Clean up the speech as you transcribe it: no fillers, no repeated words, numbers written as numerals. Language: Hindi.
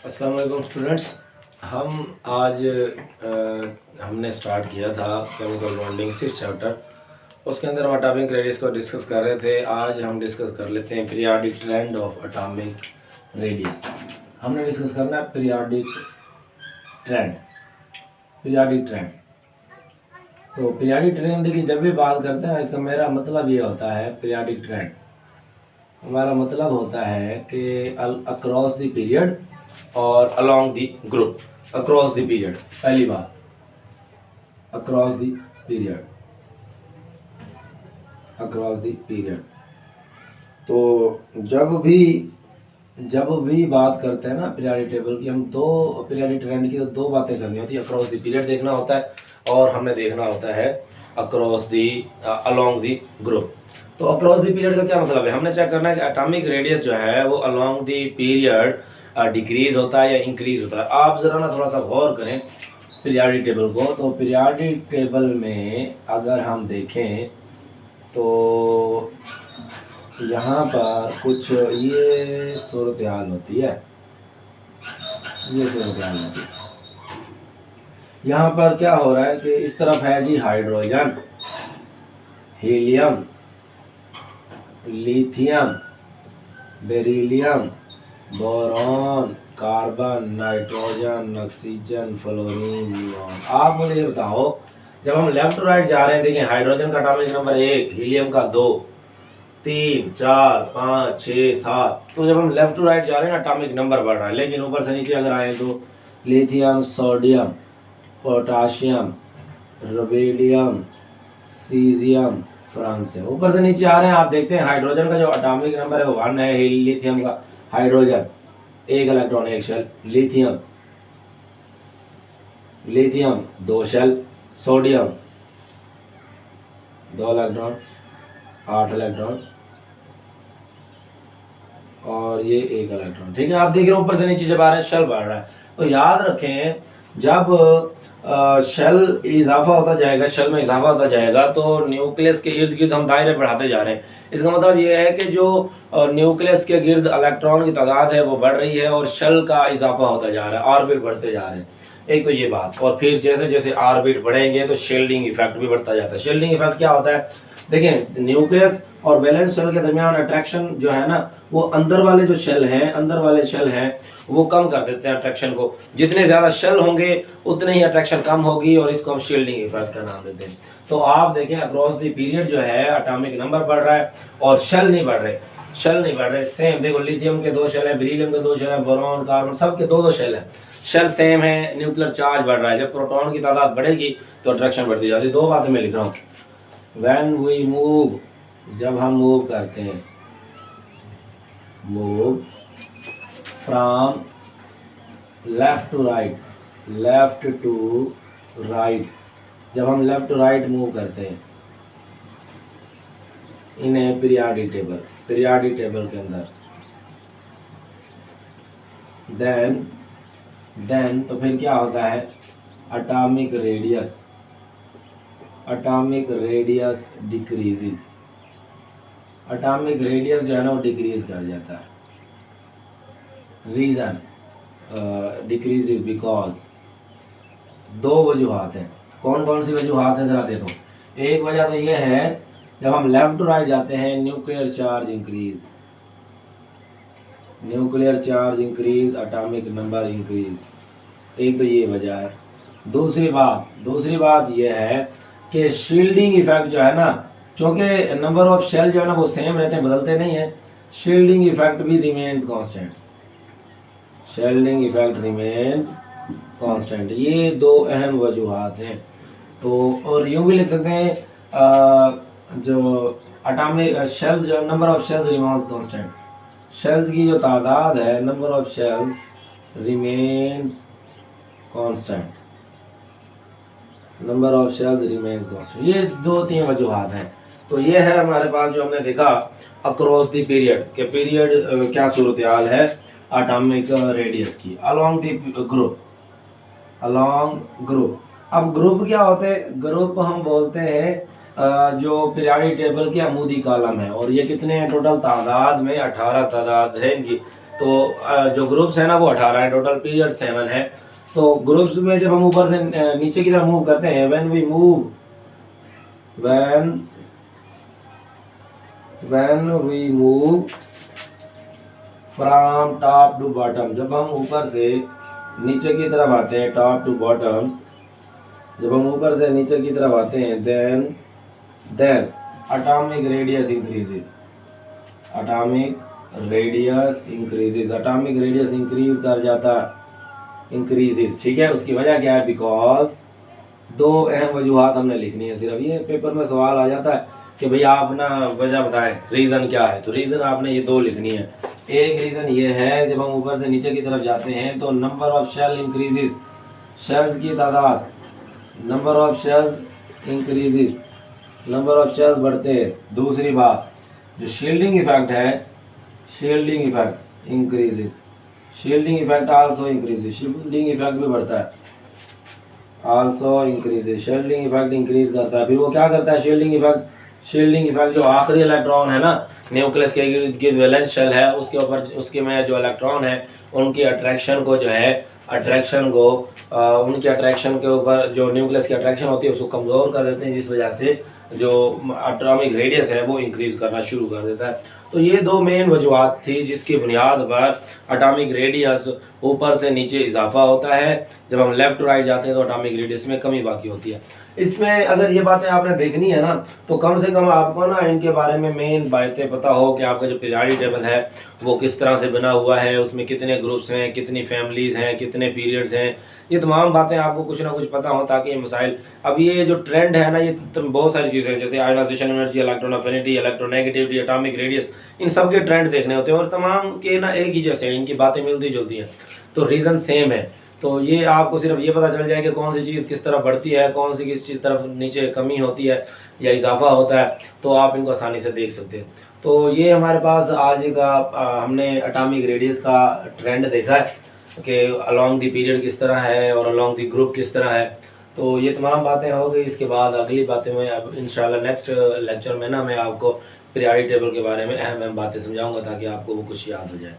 अस्सलाम वालेकुम स्टूडेंट्स। हम आज हमने स्टार्ट किया था केमिकल बॉन्डिंग 6 चैप्टर। उसके अंदर हम एटॉमिक रेडियस को डिस्कस कर रहे थे। आज हम डिस्कस कर लेते हैं periodic trend of atomic radius. हमने डिस्कस करना है पीरियाडिक ट्रेंड। तो पीरियाडिक ट्रेंड की जब भी बात करते हैं इसका मेरा मतलब ये होता है, पीरियाडिक ट्रेंड हमारा मतलब होता है कि अक्रॉस द पीरियड और along the group. Across the period, पहली बात अक्रॉस द पीरियड। तो जब भी बात करते हैं ना पीरियाडिक टेबल की, हम दो पीरियाडिक ट्रेंड की तो दो बातें करनी होती है। अक्रॉस द पीरियड देखना होता है और हमने देखना होता है across the along the group. तो अक्रॉस द पीरियड का क्या मतलब है? हमने चेक करना है कि एटॉमिक रेडियस जो है वो अलोंग द पीरियड डिक्रीज होता है या इंक्रीज होता है। आप ज़रा ना थोड़ा सा गौर करें पीरियाडिक टेबल को। तो पीरियाडिक टेबल में अगर हम देखें तो यहाँ पर कुछ ये सूरत हाल होती है, यहाँ पर क्या हो रहा है कि इस तरफ है जी hydrogen, helium, lithium, beryllium, boron, carbon, nitrogen, oxygen, fluorine, neon. आप मुझे ये बताओ, जब हम लेफ्ट टू राइट जा रहे हैं, देखिए हाइड्रोजन का एटॉमिक नंबर 1, हीलियम का 2, 3, 4, 5, 6, 7। तो जब हम लेफ्ट टू राइट जा रहे हैं ना एटॉमिक नंबर बढ़ रहा है। लेकिन ऊपर से नीचे अगर आए तो lithium, sodium, potassium, rubidium, caesium, France से ऊपर से नीचे आ रहे हैं। आप देखते हैं हाइड्रोजन का जो एटॉमिक नंबर है वो 1 है। लिथियम का, hydrogen 1 electron 1 shell, lithium 2 shell, sodium 2 electron 8 electron और ये 1 इलेक्ट्रॉन। ठीक है, आप देख रहे हैं ऊपर से नीचे जब आ रहे हैं शेल बढ़ रहा है। तो याद रखें जब शेल इजाफा होता जाएगा, शेल में इजाफा होता जाएगा तो न्यूक्लियस के इर्द गिर्द हम दायरे बढ़ाते जा रहे हैं। इसका मतलब ये है कि जो न्यूक्लियस के गिर्द इलेक्ट्रॉन की तादाद है वो बढ़ रही है और शेल का इजाफा होता जा रहा है, ऑर्बिट बढ़ते जा रहे हैं। एक तो ये बात, और फिर जैसे जैसे ऑर्बिट बढ़ेंगे तो शील्डिंग इफेक्ट भी बढ़ता जाता है। शील्डिंग इफेक्ट क्या होता है? देखिए न्यूक्लियस और वैलेंस शेल के दरमियान अट्रैक्शन जो है ना, वो अंदर वाले शेल हैं वो कम कर देते हैं अट्रैक्शन को। जितने ज़्यादा शेल होंगे उतने ही अट्रैक्शन कम होगी और इसको हम शील्डिंग इफेक्ट का नाम देते हैं। तो आप देखें अक्रॉस द पीरियड जो है एटॉमिक नंबर बढ़ रहा है और शेल नहीं बढ़ रहे। सेम देखो, लिथियम के 2 शेल है, बेरिलियम के 2 शेल है, बोरॉन, कार्बन सबके 2-2 शेल है। शेल सेम है, न्यूक्लियर चार्ज बढ़ रहा है। जब प्रोटॉन की तादाद बढ़ेगी तो अट्रैक्शन बढ़ती जाती है। 2 बातें मैं लिख रहा हूँ। व्हेन वी मूव, जब हम मूव करते हैं, move from left to right, जब हम लेफ्ट टू राइट मूव करते हैं इन्हें पीरियाडिक टेबल के अंदर, देन तो फिर क्या होता है? Atomic radius decreases. Atomic radius जो है ना वो डिक्रीज कर जाता है। रीज़न डिक्रीजेस बिकॉज 2 वजूहात हैं। कौन कौन सी वजूहात है ज़रा देखो। एक वजह तो ये है जब हम लेफ्ट टू राइट जाते हैं nuclear charge increase, atomic number increase. एक तो ये वजह है। दूसरी बात ये है कि शील्डिंग इफेक्ट जो है ना, चूँकि नंबर ऑफ शेल जो है ना वो सेम रहते हैं, बदलते नहीं है, शील्डिंग इफेक्ट भी रिमेन्स कांस्टेंट। ये 2 अहम वजूहात हैं। तो और यूँ भी लिख सकते हैं जो एटॉमिक शेल्स जो number of shells remains constant, shells की जो तादाद है, number of shells remains constant. ये 2-3 वजूहात हैं। तो ये है हमारे पास जो हमने देखा अक्रॉस द पीरियड के पीरियड क्या सूरत हाल है एटॉमिक रेडियस की अलोंग द ग्रुप। अब ग्रुप क्या होते हैं? ग्रुप हम बोलते हैं जो पीरियाडिक टेबल के अमूदी कॉलम है। और ये कितने हैं टोटल तादाद में? 18 तादाद है इनकी। तो जो ग्रुप्स है ना वो 18 है, टोटल पीरियड 7 है। तो ग्रुप्स में जब हम ऊपर से नीचे की तरफ मूव करते हैं, when we move from top to bottom, जब हम ऊपर से नीचे की तरफ आते हैं, टॉप टू बॉटम, जब हम ऊपर से नीचे की तरफ आते हैं, then atomic radius increases, atomic radius increase कर जाता, इंक्रीजेस, ठीक है। उसकी वजह क्या है? बिकॉज दो अहम वजूहात हमने लिखनी है सिर्फ। ये पेपर में सवाल आ जाता है कि भाई आप ना वजह बताएं, रीज़न क्या है, तो रीज़न आपने ये दो लिखनी है। एक रीज़न ये है, जब हम ऊपर से नीचे की तरफ जाते हैं तो number of shell increases, shells की तादाद, number of shells increases, number of shells बढ़ते हैं। दूसरी बात, जो शील्डिंग इफेक्ट है, shielding effect increases, shielding effect also increases, shielding effect भी बढ़ता है, also increases, shielding effect increase करता है। फिर वो क्या करता है? शील्डिंग इफेक्ट जो आखिरी इलेक्ट्रॉन है ना न्यूक्लियस के इर्द गिर्द वैलेंस शेल है, उसके ऊपर उसके में जो इलेक्ट्रॉन है उनकी अट्रैक्शन को जो है, उनकी अट्रैक्शन के ऊपर जो न्यूक्लियस की अट्रैक्शन होती है उसको कमज़ोर कर देते हैं, जिस वजह से जो एटॉमिक रेडियस है वो इंक्रीज करना शुरू कर देता है। तो ये दो मेन वजूहत थी जिसकी बुनियाद पर एटॉमिक रेडियस ऊपर से नीचे इजाफा होता है, जब हम लेफ़्ट टू राइट जाते हैं तो एटॉमिक रेडियस में कमी बाकी होती है। इसमें अगर ये बातें आपने देखनी है ना, तो कम से कम आपको ना इनके बारे में मेन बातें पता हो कि आपका जो पीरियडिक टेबल है वो किस तरह से बना हुआ है, उसमें कितने ग्रुप्स हैं, कितनी फैमिलीज़ हैं, कितने पीरियड्स हैं, ये तमाम बातें आपको कुछ ना कुछ पता हो, ताकि ये मसाइल, अब ये जो ट्रेंड है ना, ये बहुत सारी चीज़ें हैं जैसे ionization energy, electron affinity, electronegativity, atomic radius, इन सब के ट्रेंड देखने होते हैं और तमाम के ना एक ही जैसे हैं, इनकी बातें मिलती जुलती हैं, तो रीज़न सेम है। तो ये आपको सिर्फ ये पता चल जाए कि कौन सी चीज़ किस तरफ बढ़ती है, कौन सी किस चीज़ तरफ नीचे कमी होती है या इजाफा होता है, तो आप इनको आसानी से देख सकते हैं। तो ये हमारे पास आज का हमने एटॉमिक रेडियस का ट्रेंड देखा है कि अलॉन्ग द पीरियड किस तरह है और अलॉन्ग द ग्रुप किस तरह है। तो ये तमाम बातें हो गई। इसके बाद अगली बातें मैं अब इंशाल्लाह नेक्स्ट लेक्चर में ना मैं आपको पीरियडिक टेबल के बारे में अहम बातें समझाऊंगा ताकि आपको वो कुछ याद हो जाए।